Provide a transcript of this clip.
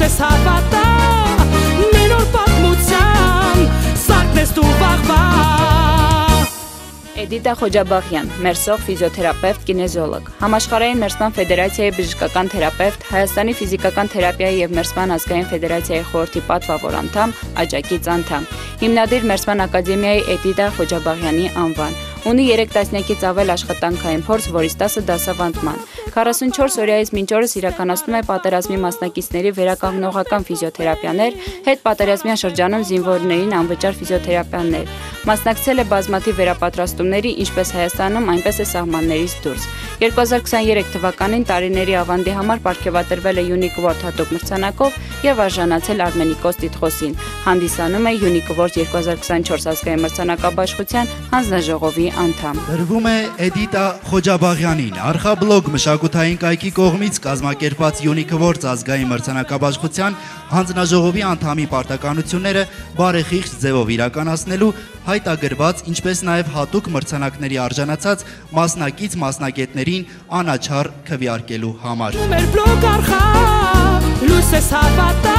լույսես հավատա, մի նոր պատմության, սարքն ես դու վաղվա։ Էդիտա Խոջաբաղյան, մերսող, ֆիզիոթերապևտ, կինեզոլոգ, Համաշխարհային մերսման ֆեդերացիայի բժշկական թերապևտ, Հայաստանի ֆիզիկական թերապիայի և մերսման ազգային ֆեդերացիայի խորհրդի պատվավոր անդամ, աջակից անդամ, հիմնադիր մերսման ակադեմիայի Էդիտա Խոջաբաղյանի անվան, ունի 3 տասնյակից ավել աշխատանքային փորձ, որից 10 դասավանդման, 44 օրյայից մինչ օրս իրականացնում է պատերազմի մասնակիցների վերականգնողական ֆիզիոթերապիաներ, հետպատերազմյան շրջանում զինվորներին անվճար ֆիզիոթերապիաներ, մասնակցել է բազմաթիվ վերապատրաստումների ինչպես Հայաստանում, այնպես է սահմաններից դուրս։ 2023 թվականին տարիների ավանդի համար պարգևատրվել է Unique Award հատուկ մրցանակով և արժանացել Արմենիկոս տիտղոսին, հանդիսանում է Unique Award 2024 ազգային մրցանակաբաշխության հանձնաժողովի անդամ։ Տրվում է Էդիտա Խոջաբաղյանին, Արխաբլոգ մշակութային կայքի կողմից կազմակերպված Unique Award ազգային մրցանակաբաշխության հանձնաժողովի անդամի պարտականությունները բարեխիղճ ձևով իրականացնելու հայտագրված, ինչպես նաև հատուկ մրցանակների արժանացած մասնակից մասնագետներին անաչառ քվեարկելու համար։ Մեր բլոգ արխավ, լույսես հավատա,